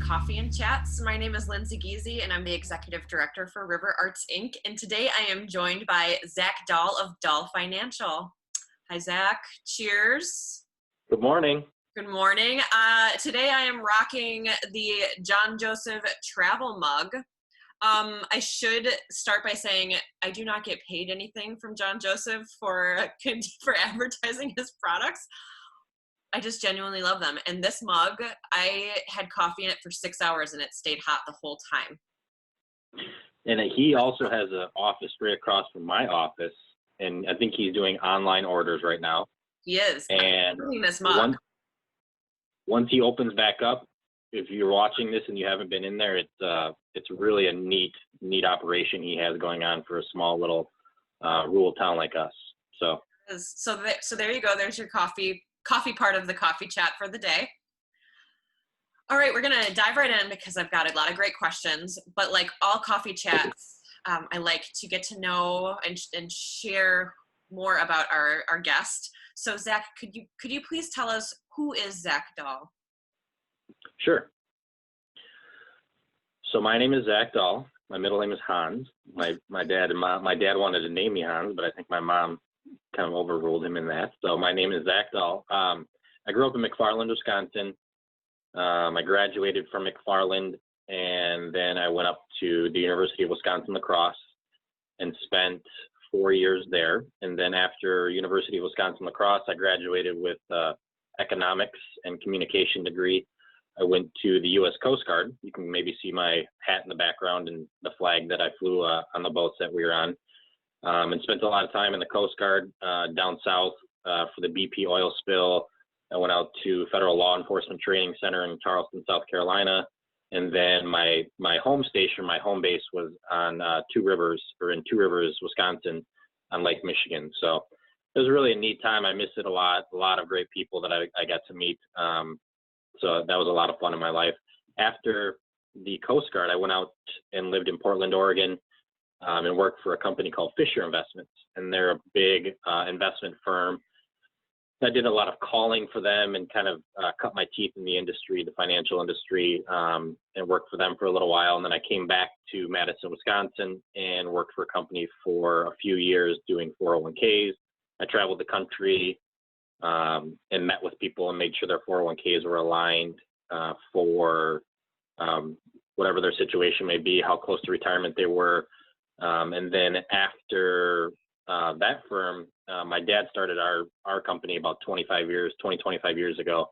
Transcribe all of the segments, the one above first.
Coffee and Chats. My name is Lindsay Giese, and I'm the Executive Director for River Arts, Inc. And today I am joined by Zach Dahl of Dahl Financial. Hi, Zach. Cheers. Good morning. Good morning. Today I am rocking the John Joseph travel mug. I should start by saying I do not get paid anything from John Joseph for advertising his products. I just genuinely love them. And this mug, I had coffee in it for 6 hours and it stayed hot the whole time. And he also has an office straight across from my office, and I think he's doing online orders right now. He is. And this mug. Once he opens back up, if you're watching this and you haven't been in there, it's really a neat operation he has going on for a small little rural town like us. So there you go. There's your coffee part of the coffee chat for the day. All right, we're gonna dive right in because I've got a lot of great questions. But like all coffee chats, I like to get to know and share more about our guest. So Zach, could you please tell us who is Zach Dahl? Sure. So my name is Zach Dahl. My middle name is Hans. My dad wanted to name me Hans, but I think my mom kind of overruled him in that. So my name is Zach Dahl. I grew up in McFarland, Wisconsin. I graduated from McFarland, and then I went up to the University of Wisconsin-La Crosse and spent 4 years there. And then after University of Wisconsin-La Crosse, I graduated with economics and communication degree. I went to the U.S. Coast Guard. You can maybe see my hat in the background and the flag that I flew on the boats that we were on. And spent a lot of time in the Coast Guard down south for the BP oil spill. I went out to Federal Law Enforcement Training Center in Charleston, South Carolina. And then my home station, my home base was on in Two Rivers, Wisconsin on Lake Michigan. So it was really a neat time. I missed it a lot of great people that I got to meet. So that was a lot of fun in my life. After the Coast Guard, I went out and lived in Portland, Oregon, and worked for a company called Fisher Investments. And they're a big investment firm. I did a lot of calling for them and kind of cut my teeth in the industry, the financial industry, and worked for them for a little while. And then I came back to Madison, Wisconsin, and worked for a company for a few years doing 401ks. I traveled the country and met with people and made sure their 401ks were aligned for whatever their situation may be, how close to retirement they were. And then after that firm, my dad started our company about 25 years ago.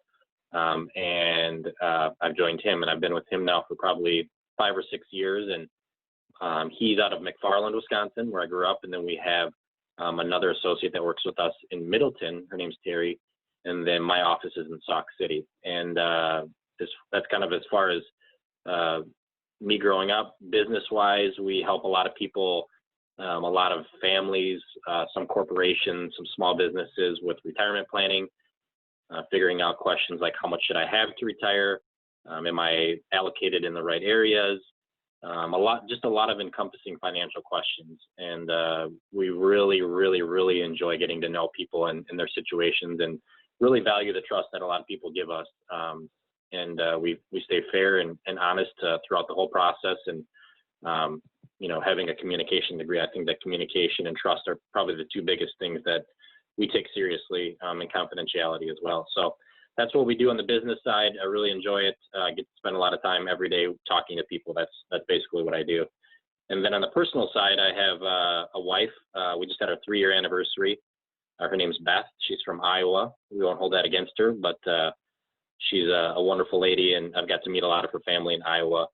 And I've joined him, and I've been with him now for probably 5 or 6 years. And he's out of McFarland, Wisconsin, where I grew up. And then we have another associate that works with us in Middleton. Her name's Terry. And then my office is in Sauk City. And that's kind of as far as me growing up. Business-wise, we help a lot of people, a lot of families, some corporations, some small businesses with retirement planning, figuring out questions like how much should I have to retire? Am I allocated in the right areas? A lot of encompassing financial questions. And we really enjoy getting to know people and their situations, and really value the trust that a lot of people give us. And we stay fair and honest throughout the whole process. And, having a communication degree, I think that communication and trust are probably the two biggest things that we take seriously, and confidentiality as well. So that's what we do on the business side. I really enjoy it. I get to spend a lot of time every day talking to people. That's basically what I do. And then on the personal side, I have a wife. We just had our 3-year anniversary. Her name's Beth. She's from Iowa. We won't hold that against her, but she's a wonderful lady, and I've got to meet a lot of her family in Iowa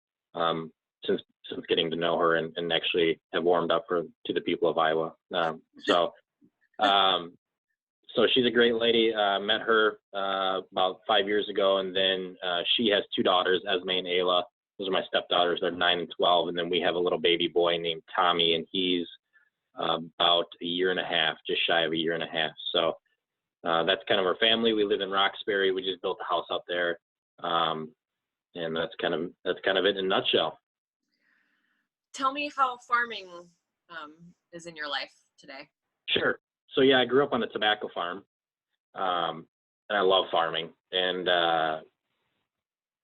since getting to know her, and actually have warmed up to the people of Iowa. So she's a great lady. Met her about 5 years ago, and then she has 2 daughters, Esme and Ayla. Those are my stepdaughters. They're 9 and 12, and then we have a little baby boy named Tommy, and he's about a year and a half, just shy of a year and a half. So that's kind of our family. We live in Roxbury. We just built a house out there, and that's kind of it in a nutshell. Tell me how farming is in your life today. Sure. So yeah, I grew up on a tobacco farm, and I love farming. And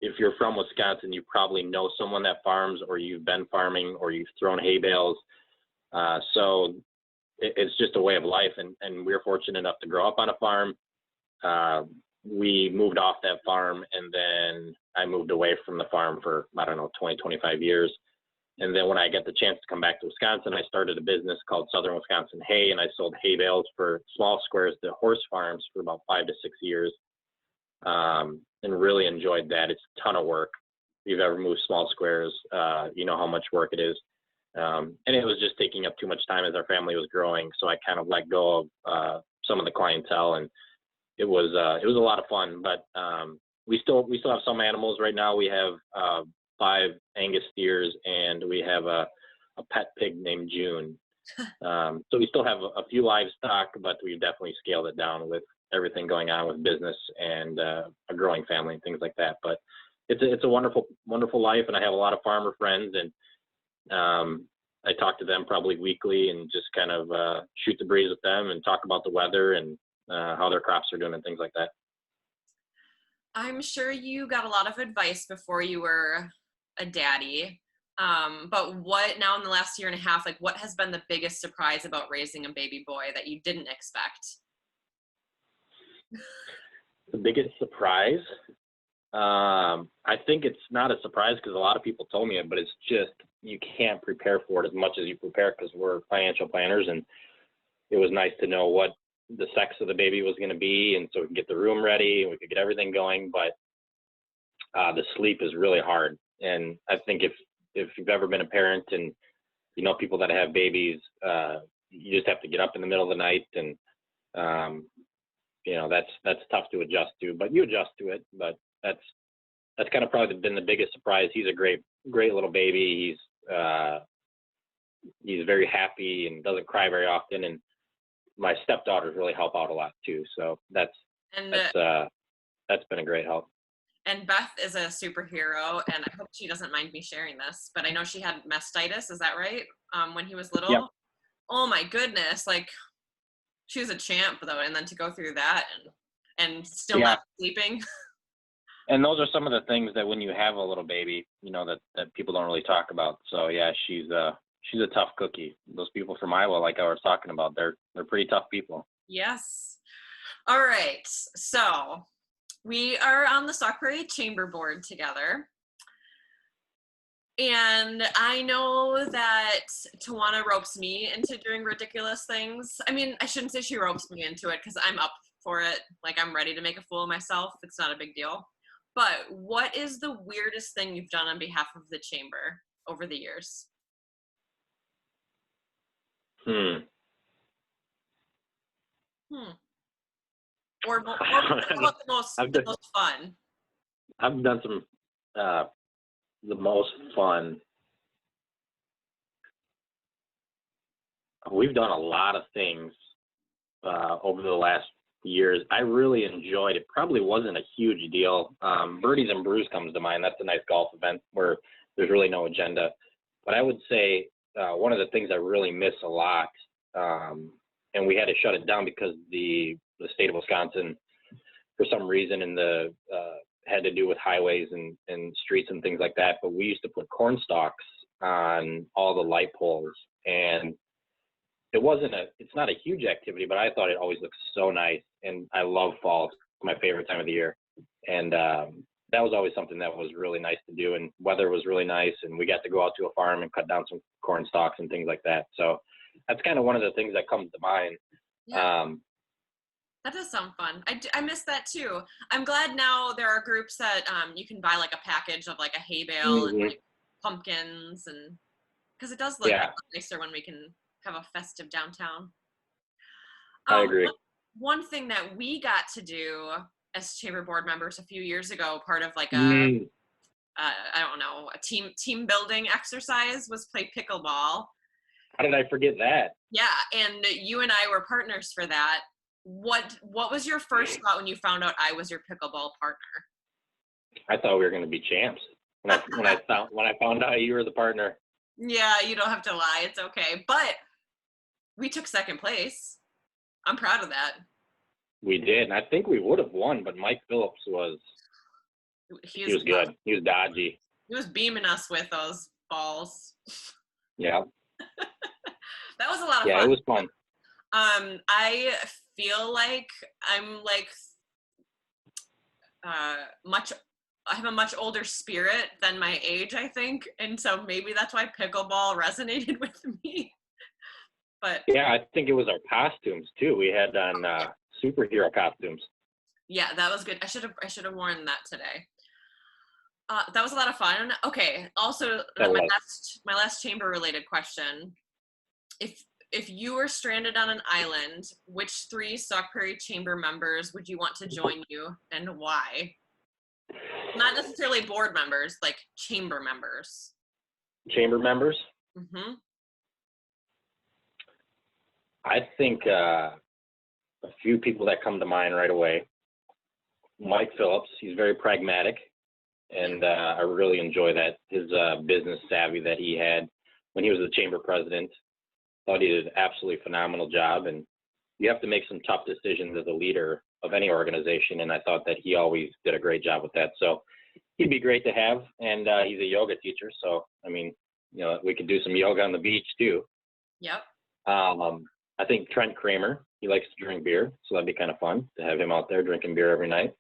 if you're from Wisconsin, you probably know someone that farms, or you've been farming, or you've thrown hay bales. So it's just a way of life. And we're fortunate enough to grow up on a farm. We moved off that farm, and then I moved away from the farm for, I don't know, 20, 25 years. And then when I got the chance to come back to Wisconsin, I started a business called Southern Wisconsin Hay, and I sold hay bales for small squares to horse farms for about 5 to 6 years, and really enjoyed that. It's a ton of work. If you've ever moved small squares, you know how much work it is. And it was just taking up too much time as our family was growing, so I kind of let go of some of the clientele, and it was a lot of fun. But we still have some animals right now. We have 5 Angus steers, and we have a pet pig named June. So we still have a few livestock, but we've definitely scaled it down with everything going on with business and a growing family and things like that. But it's a wonderful, wonderful life, and I have a lot of farmer friends, and I talk to them probably weekly and just kind of shoot the breeze with them and talk about the weather and how their crops are doing and things like that. I'm sure you got a lot of advice before you were a daddy. But what now in the last year and a half, like what has been the biggest surprise about raising a baby boy that you didn't expect? The biggest surprise? I think it's not a surprise because a lot of people told me it, but it's just, you can't prepare for it as much as you prepare because we're financial planners, and it was nice to know what the sex of the baby was going to be, and so we could get the room ready and we could get everything going. But the sleep is really hard, and I think if you've ever been a parent and you know people that have babies, you just have to get up in the middle of the night, and you know that's tough to adjust to, but you adjust to it. But that's kind of probably been the biggest surprise. He's a great little baby. He's very happy and doesn't cry very often, and my stepdaughters really help out a lot too. So that's been a great help. And Beth is a superhero, and I hope she doesn't mind me sharing this, but I know she had mastitis. Is that right? When he was little? Yep. Oh my goodness. Like, she was a champ though. And then to go through that and still not sleeping. And those are some of the things that when you have a little baby, you know, that people don't really talk about. So yeah, she's a tough cookie. Those people from Iowa, like I was talking about, they're pretty tough people. Yes. All right. So we are on the Stock Prairie Chamber Board together. And I know that Tawana ropes me into doing ridiculous things. I mean, I shouldn't say she ropes me into it because I'm up for it. Like, I'm ready to make a fool of myself. It's not a big deal. But what is the weirdest thing you've done on behalf of the chamber over the years? Or about the most fun? I've done some the most fun. We've done a lot of things over the last years. I really enjoyed it. Probably wasn't a huge deal. Birdies and Brews comes to mind. That's a nice golf event where there's really no agenda. But I would say one of the things I really miss a lot, and we had to shut it down because the state of Wisconsin, for some reason, had to do with highways and streets and things like that. But we used to put corn stalks on all the light poles, and it's not a huge activity, but I thought it always looked so nice. And I love fall. It's my favorite time of the year. And that was always something that was really nice to do. And weather was really nice. And we got to go out to a farm and cut down some corn stalks and things like that. So that's kind of one of the things that comes to mind. Yeah. That does sound fun. I miss that too. I'm glad now there are groups that you can buy like a package of like a hay bale and like pumpkins, and because it does look nicer when we can have a festive downtown. I agree. One thing that we got to do as chamber board members a few years ago, part of like a team building exercise, was play pickleball. How did I forget that? Yeah, and you and I were partners for that. What was your first thought when you found out I was your pickleball partner? I thought we were going to be champs when I found out you were the partner. Yeah, you don't have to lie. It's okay. But we took second place. I'm proud of that. We did, and I think we would have won, but Mike Phillips was He He was was good. He was dodgy. he was beaming us with those balls. Yeah. That was a lot of Yeah, fun. it was fun. I feel like I'm like I have a much older spirit than my age, I think, and so maybe that's why pickleball resonated with me. But Yeah, I think it was our costumes too. We had on superhero costumes. yeah, that was good. I should have worn that today. That was a lot of fun. Okay. Also, That was. my last chamber related question: if you were stranded on an island, which 3 Stock Prairie Chamber members would you want to join you, and why? Not necessarily board members, like chamber members. Chamber members. Mm-hmm. I think a few people that come to mind right away. Mike Phillips. He's very pragmatic, and I really enjoy that his business savvy that he had when he was the chamber president. Thought he did an absolutely phenomenal job, and you have to make some tough decisions as a leader of any organization, and I thought that he always did a great job with that. So he'd be great to have, and he's a yoga teacher, so I mean, we could do some yoga on the beach too. Yep. I think Trent Kramer, he likes to drink beer, so that'd be kind of fun to have him out there drinking beer every night.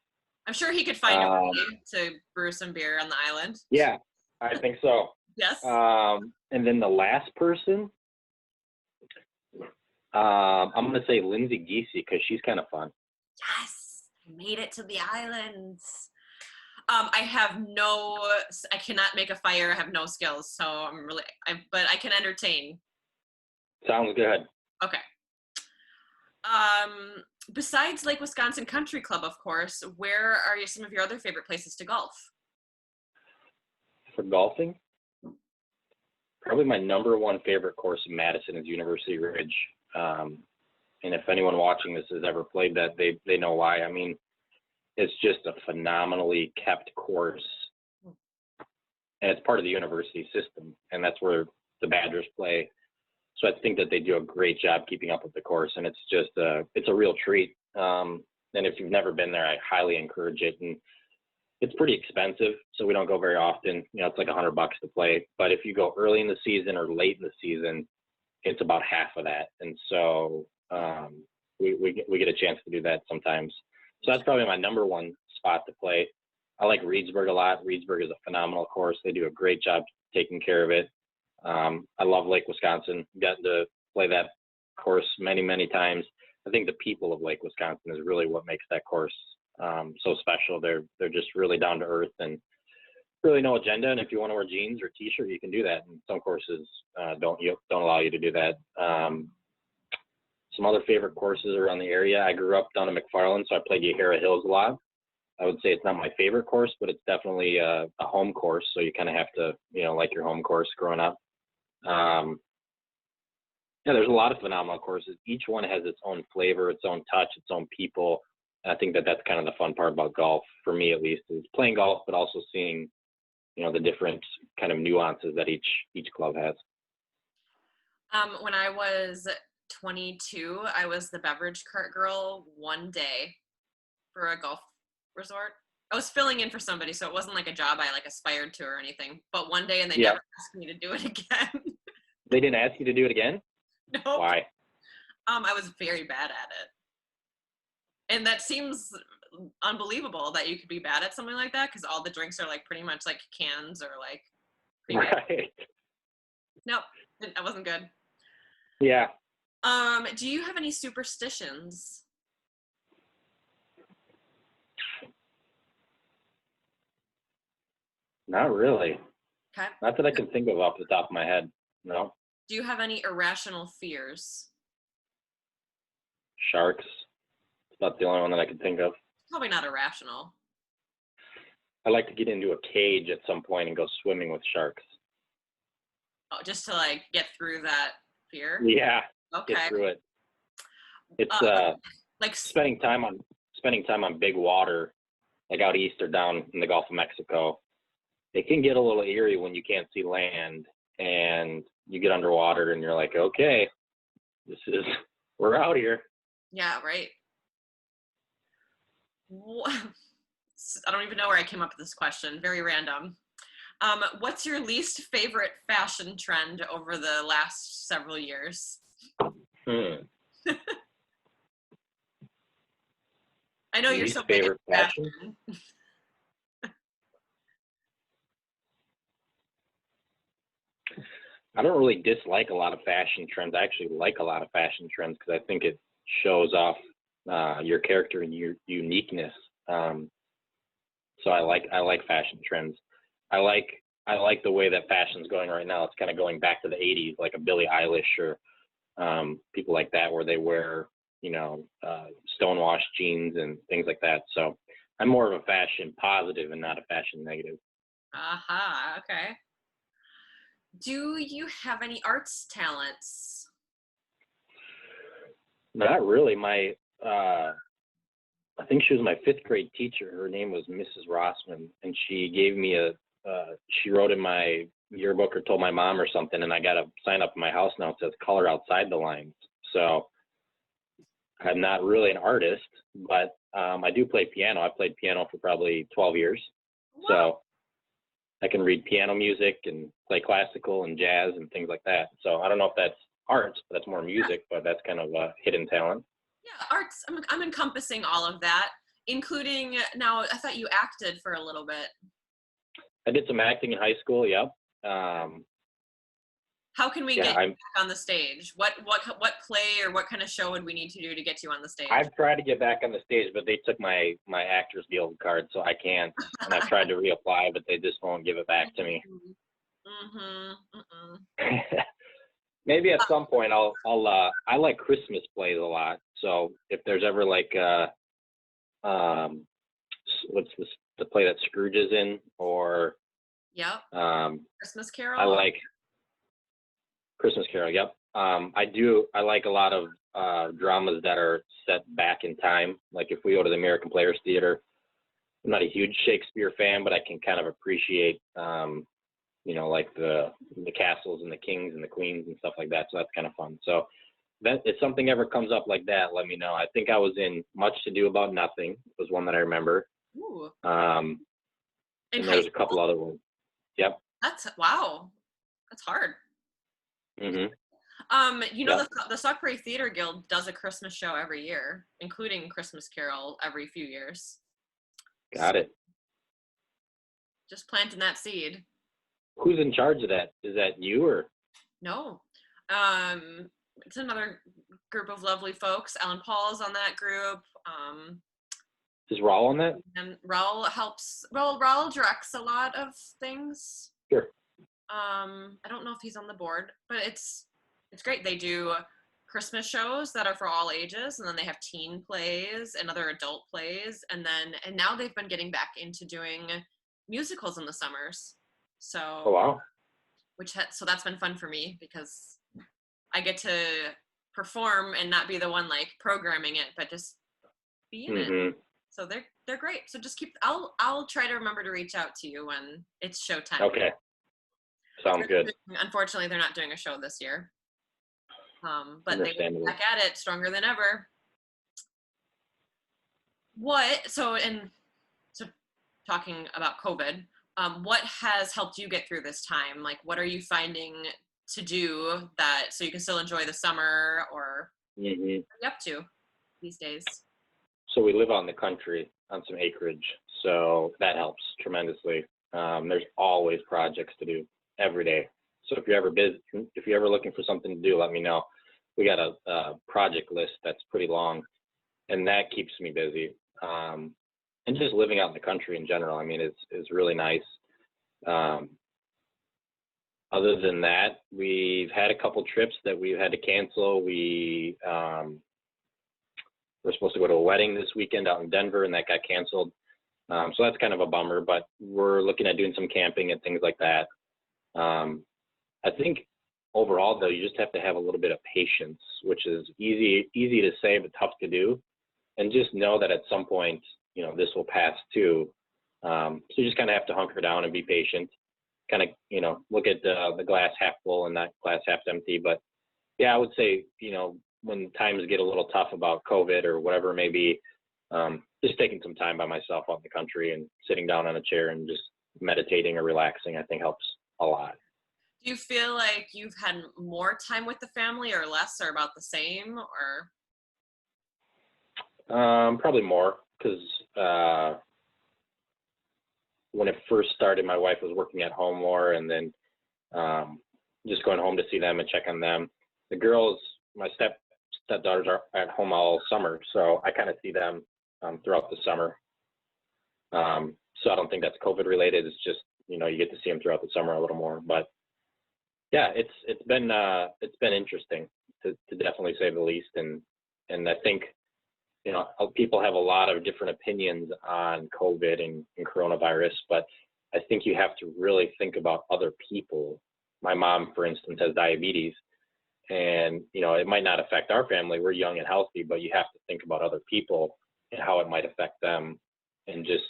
I'm sure he could find a way to brew some beer on the island. Yeah, I think so. Yes. And then the last person, I'm going to say Lindsay Giese because she's kind of fun. Yes, I made it to the islands. I cannot make a fire. I have no skills, so but I can entertain. Sounds good. Okay. Besides Lake Wisconsin Country Club, of course, where are some of your other favorite places to golf? For golfing, probably my number one favorite course in Madison is University Ridge. And if anyone watching this has ever played that, they know why. I mean, it's just a phenomenally kept course, and it's part of the university system, and that's where the Badgers play. So I think that they do a great job keeping up with the course, and it's just it's a real treat. And if you've never been there, I highly encourage it. And it's pretty expensive, so we don't go very often. It's like $100 to play. But if you go early in the season or late in the season, it's about half of that. And so we get a chance to do that sometimes. So that's probably my number one spot to play. I like Reedsburg a lot. Reedsburg is a phenomenal course. They do a great job taking care of it. I love Lake Wisconsin. Gotten to play that course many, many times. I think the people of Lake Wisconsin is really what makes that course so special. They're just really down to earth and really no agenda. And if you want to wear jeans or t-shirt, you can do that. And some courses don't allow you to do that. Some other favorite courses around the area. I grew up down in McFarland, so I played Yahara Hills a lot. I would say it's not my favorite course, but it's definitely a home course. So you kind of have to, like your home course growing up. There's a lot of phenomenal courses. Each one has its own flavor, its own touch, its own people. And I think that that's kind of the fun part about golf, for me at least, is playing golf, but also seeing, the different kind of nuances that each club has. When I was 22, I was the beverage cart girl one day for a golf resort. I was filling in for somebody, so it wasn't like a job I aspired to or anything. But one day, and they never asked me to do it again. They didn't ask you to do it again? No. Why? I was very bad at it. And that seems unbelievable that you could be bad at something like that, because all the drinks are pretty much cans or Right. Nope, that wasn't good. Yeah. Do you have any superstitions? Not really. Okay. Not that I can think of off the top of my head. No. Do you have any irrational fears? Sharks. It's about the only one that I can think of. Probably not irrational. I'd like to get into a cage at some point and go swimming with sharks. Oh, just to get through that fear? Yeah. Okay. Get through it. It's spending time on big water, like out east or down in the Gulf of Mexico. It can get a little eerie when you can't see land and you get underwater and you're like, okay, we're out here. Yeah, right. I don't even know where I came up with this question. Very random. What's your least favorite fashion trend over the last several years? I know you're Least so big favorite into fashion? fashion. I don't really dislike a lot of fashion trends. I actually like a lot of fashion trends because I think it shows off your character and your uniqueness. So I like fashion trends. I like the way that fashion's going right now. It's kind of going back to the 80s, like a Billie Eilish or people like that, where they wear, stonewashed jeans and things like that. So I'm more of a fashion positive and not a fashion negative. Aha, okay. Do you have any arts talents? Not really. My I think she was my fifth grade teacher. Her name was Mrs. Rossman, and she gave me she wrote in my yearbook or told my mom or something, and I got a sign up in my house now. It says color outside the lines. So I'm not really an artist, but I do play piano. I played piano for probably 12 years. Wow. So I can read piano music and play classical and jazz and things like that. So I don't know if that's art, but that's more music, but that's kind of a hidden talent. Yeah, arts. I'm encompassing all of that, including now. I thought you acted for a little bit. I did some acting in high school. Yep. How can we Yeah, get you back on the stage? What play or what kind of show would we need to do to get you on the stage? I've tried to get back on the stage, but they took my actor's guild card, so I can't. And I've tried to reapply, but they just won't give it back to me. Maybe at some point I like Christmas plays a lot. So if there's ever like what's the play that Scrooge is in, or Yep. Christmas Carol. I like Christmas Carol. Yep. I like a lot of dramas that are set back in time. Like if we go to the American Players Theater, I'm not a huge Shakespeare fan, but I can kind of appreciate like the castles and the kings and the queens and stuff like that. So that's kind of fun. So that if something ever comes up like that, let me know. I think I was in Much to Do About Nothing was one that I remember. Ooh. And there's a couple other ones. Yep. Wow. That's hard. Mm-hmm. Yep. The Stockbury Theater Guild does a Christmas show every year, including Christmas Carol every few years. Got it. Just planting that seed. Who's in charge of that? Is that you or? No. It's another group of lovely folks. Ellen Paul's on that group. Is Raul on that? And Raul helps. Raul directs a lot of things. Sure. I don't know if he's on the board, but it's great. They do Christmas shows that are for all ages, and then they have teen plays and other adult plays, and now they've been getting back into doing musicals in the summers. So. Oh wow. So that's been fun for me because I get to perform and not be the one like programming it, but just be in it. So they're great. So just I'll try to remember to reach out to you when it's showtime. Okay. Sounds good. Unfortunately, they're not doing a show this year. But they will be back at it stronger than ever. So talking about COVID, what has helped you get through this time? Like, what are you finding to do so you can still enjoy the summer, or what are you up to these days? So we live on the country on some acreage, so that helps tremendously. There's always projects to do every day. So if you're ever busy, if you're ever looking for something to do, let me know. We got a project list that's pretty long, and that keeps me busy. And just living out in the country in general, I mean, is really nice. Other than that, we've had a couple trips that we've had to cancel. We're supposed to go to a wedding this weekend out in Denver, and that got canceled. So that's kind of a bummer, but we're looking at doing some camping and things like that. I think overall, though, you just have to have a little bit of patience, which is easy to say, but tough to do. And just know that at some point, this will pass too. So you just kind of have to hunker down and be patient, kind of, look at the glass half full and not glass half empty. But yeah, I would say, when times get a little tough about COVID or whatever it may be, just taking some time by myself out in the country and sitting down on a chair and just meditating or relaxing, I think helps a lot. Do you feel like you've had more time with the family or less or about the same or? Probably more because when it first started, my wife was working at home more, and then just going home to see them and check on them. The girls, my stepdaughters are at home all summer, so I kind of see them throughout the summer. So I don't think that's COVID related. It's just, you get to see them throughout the summer a little more. But yeah, it's been interesting to definitely say the least. And I think, people have a lot of different opinions on COVID and coronavirus, but I think you have to really think about other people. My mom, for instance, has diabetes, and, it might not affect our family. We're young and healthy, but you have to think about other people and how it might affect them, and just,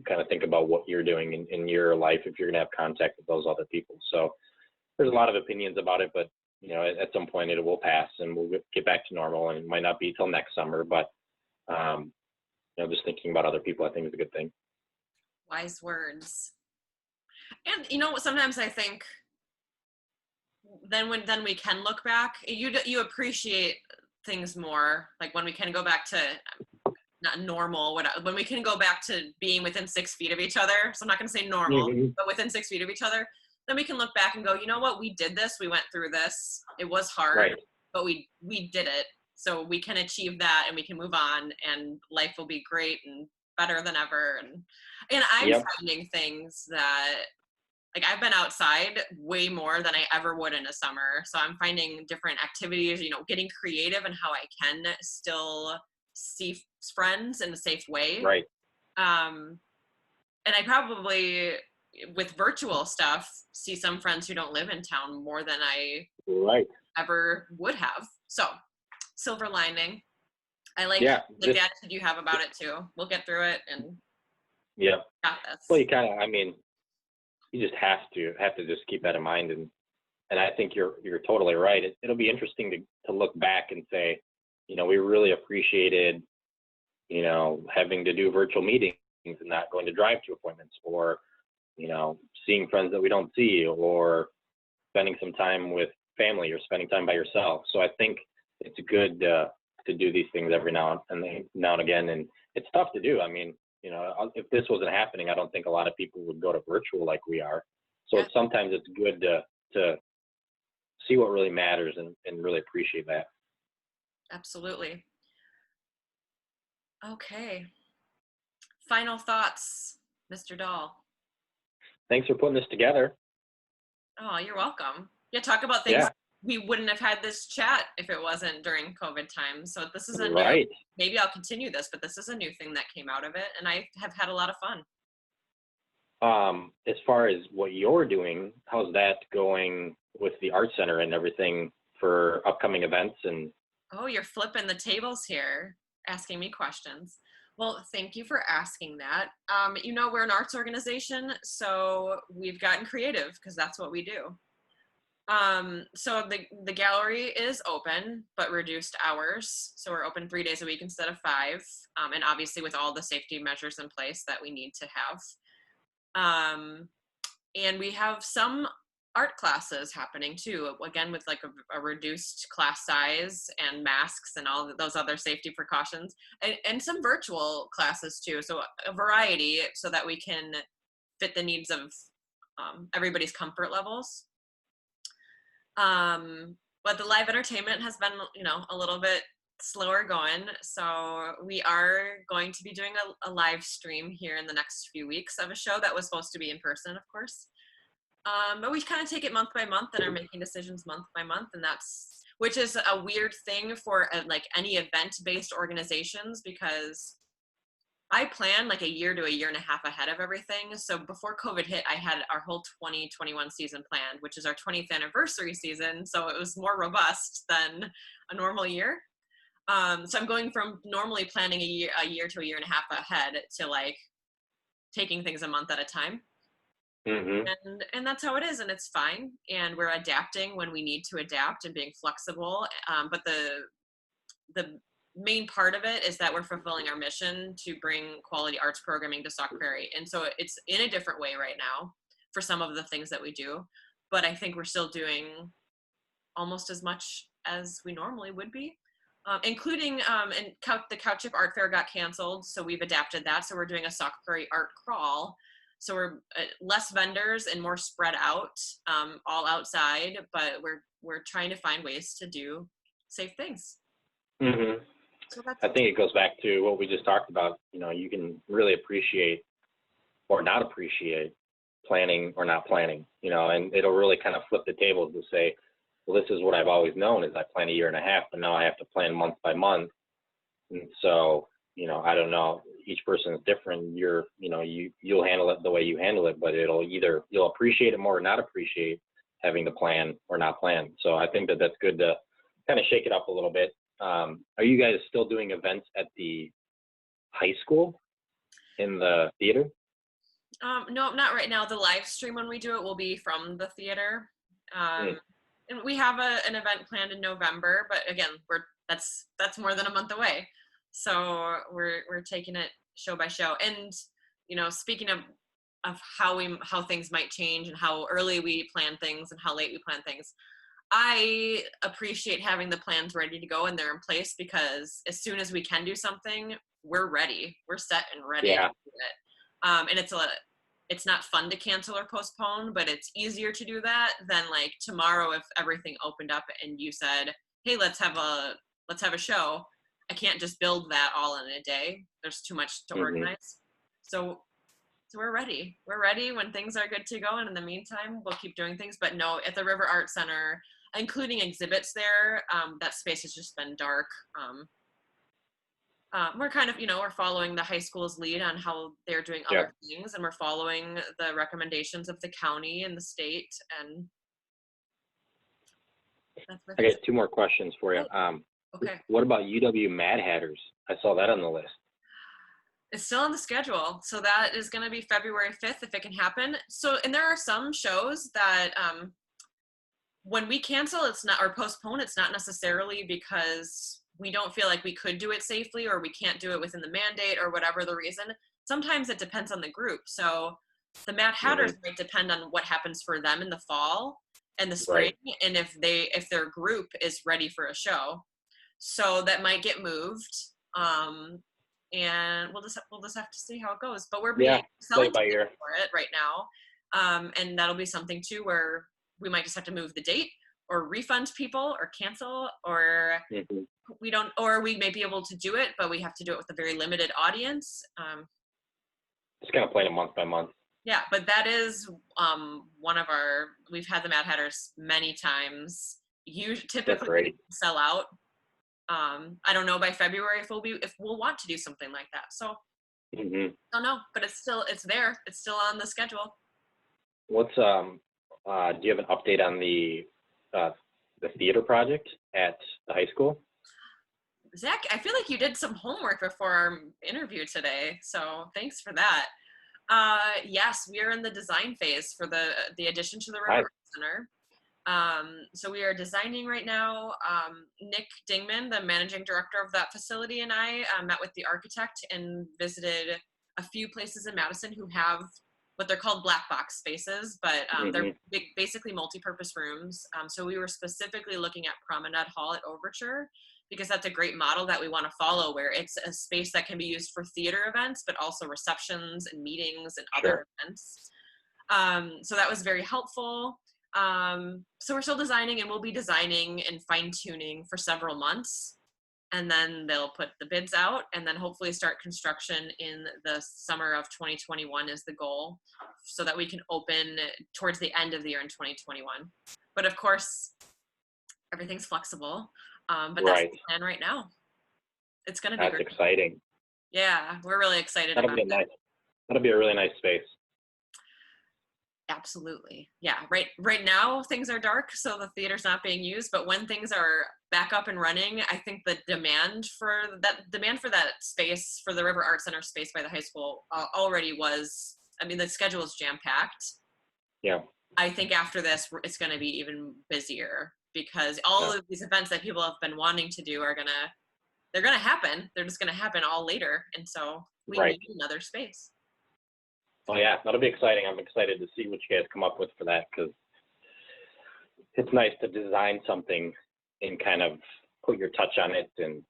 kind of think about what you're doing in your life if you're going to have contact with those other people. So there's a lot of opinions about it, but, at some point it will pass and we'll get back to normal, and it might not be till next summer, but, just thinking about other people, I think is a good thing. Wise words. And, sometimes I think then we can look back, you appreciate things more, like when we can go back to not normal, when we can go back to being within 6 feet of each other. So I'm not going to say normal, but within 6 feet of each other, then we can look back and go, you know what, we did this, we went through this, it was hard, right, but we did it. So we can achieve that and we can move on, and life will be great and better than ever. And I'm finding things that, like, I've been outside way more than I ever would in a summer. So I'm finding different activities, getting creative in how I can still see friends in a safe way. Right. And I probably, with virtual stuff, see some friends who don't live in town more than I ever would have. So, silver lining. I like the attitude you have about it too. We'll get through it, and got this. Well, you kind of, you just have to just keep that in mind, and I think you're totally right. It'll be interesting to look back and say, we really appreciated, having to do virtual meetings and not going to drive-to appointments, or, seeing friends that we don't see, or spending some time with family, or spending time by yourself. So I think it's good to do these things every now and again, and it's tough to do. If this wasn't happening, I don't think a lot of people would go to virtual like we are. So sometimes it's good to see what really matters and really appreciate that. Absolutely. Okay. Final thoughts, Mr. Dahl. Thanks for putting this together. Oh, you're welcome. Yeah, talk about things. We wouldn't have had this chat if it wasn't during COVID time. So this is a new, maybe I'll continue this, but this is a new thing that came out of it, and I have had a lot of fun. As far as what you're doing, how's that going with the art center and everything for upcoming events? And oh, you're flipping the tables here, asking me questions. Well, thank you for asking that. We're an arts organization, so we've gotten creative because that's what we do. So the gallery is open, but reduced hours. So we're open 3 days a week instead of 5. And obviously with all the safety measures in place that we need to have. And we have some art classes happening too, again, with like a reduced class size and masks and all those other safety precautions, and some virtual classes too. So a variety so that we can fit the needs of everybody's comfort levels. But the live entertainment has been, a little bit slower going. So we are going to be doing a live stream here in the next few weeks of a show that was supposed to be in person, of course. But we kind of take it month by month and are making decisions month by month. And which is a weird thing for like any event-based organizations, because I plan like a year to a year and a half ahead of everything. So before COVID hit, I had our whole 2021 season planned, which is our 20th anniversary season. So it was more robust than a normal year. So I'm going from normally planning a year to a year and a half ahead to like taking things a month at a time. Mm-hmm. And that's how it is, and it's fine. And we're adapting when we need to adapt and being flexible. But the main part of it is that we're fulfilling our mission to bring quality arts programming to Sauk Prairie. And so it's in a different way right now for some of the things that we do. But I think we're still doing almost as much as we normally would be, including, the Cow Chip Art Fair got canceled. So we've adapted that. So we're doing a Sauk Prairie art crawl. So we're less vendors and more spread out, all outside, but we're trying to find ways to do safe things. Mm-hmm. So that's I think it goes back to what we just talked about. You can really appreciate or not appreciate planning or not planning, and it'll really kind of flip the tables to say, well, this is what I've always known is I plan a year and a half, but now I have to plan month by month. And so, I don't know, each person is different. You'll handle it the way you handle it, but you'll appreciate it more or not appreciate having to plan or not plan. So I think that's good to kind of shake it up a little bit. Are you guys still doing events at the high school in the theater? No, not right now. The live stream, when we do it, will be from the theater. And we have an event planned in November, but again, that's more than a month away. So we're taking it show by show. And speaking of how things might change and how early we plan things and how late we plan things, I appreciate having the plans ready to go and they're in place, because as soon as we can do something, we're ready. We're set and ready to do it. And it's not fun to cancel or postpone, but it's easier to do that than like tomorrow if everything opened up and you said, hey, let's have a show. I can't just build that all in a day. There's too much to organize. So we're ready. We're ready when things are good to go. And in the meantime, we'll keep doing things. But no, at the River Art Center, including exhibits there, that space has just been dark. We're kind of, we're following the high school's lead on how they're doing other things, and we're following the recommendations of the county and the state. And I got 2 more questions for you. Okay. What about UW Mad Hatters? I saw that on the list. It's still on the schedule. So that is going to be February 5th, if it can happen. So, and there are some shows that when we cancel, or postpone, it's not necessarily because we don't feel like we could do it safely or we can't do it within the mandate or whatever the reason. Sometimes it depends on the group. So the Mad Hatters might depend on what happens for them in the fall and the spring, and if their group is ready for a show. So that might get moved. And we'll just have to see how it goes. But we're being selling for it right now. And that'll be something too where we might just have to move the date or refund people or cancel, or we may be able to do it, but we have to do it with a very limited audience. Just kind of playing it month by month. Yeah, but that is we've had the Mad Hatters many times. You typically sell out. I don't know by February if we'll want to do something like that. So I don't know, but it's there. It's still on the schedule. What's do you have an update on the theater project at the high school? Zach, I feel like you did some homework before our interview today, so thanks for that. Yes, we are in the design phase for the addition to the River Arts Center. So we are designing right now. Nick Dingman, the managing director of that facility, and I met with the architect and visited a few places in Madison who have what they're called black box spaces, but they're basically multi-purpose rooms. So we were specifically looking at Promenade Hall at Overture, because that's a great model that we want to follow, where it's a space that can be used for theater events, but also receptions and meetings and other events. So that was very helpful. So we're still designing, and we'll be designing and fine-tuning for several months, and then they'll put the bids out, and then hopefully start construction in the summer of 2021 is the goal, so that we can open towards the end of the year in 2021. But of course, everything's flexible. But that's the plan right now. It's going to be great. That's exciting. Yeah, we're really excited about it. That'll be a really nice space. Absolutely. Yeah. Right now things are dark, so the theater's not being used, but when things are back up and running, I think the demand for that space, for the River Art Center space by the high school already was, the schedule is jam-packed. Yeah. I think after this, it's going to be even busier, because all of these events that people have been wanting to do are going to they're going to happen. They're just going to happen all later. And so we Right. need another space. Oh yeah, that'll be exciting. I'm excited to see what you guys come up with for that, because it's nice to design something and kind of put your touch on it. And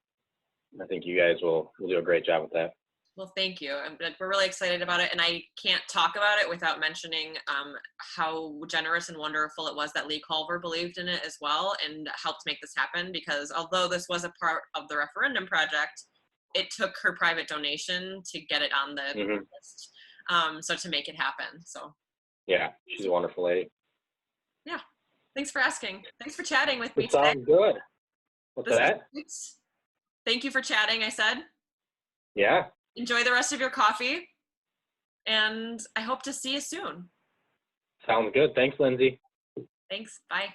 I think you guys will do a great job with that. Well, thank you. We're really excited about it. And I can't talk about it without mentioning how generous and wonderful it was that Lee Culver believed in it as well and helped make this happen, because although this was a part of the referendum project, it took her private donation to get it on the list. So to make it happen. So yeah, she's a wonderful lady. Yeah. Thanks for asking. Thanks for chatting with me It today. sounds good. What's that? Thank you for chatting, I said. Yeah. Enjoy the rest of your coffee, and I hope to see you soon. Sounds good. Thanks, Lindsay. Thanks. Bye.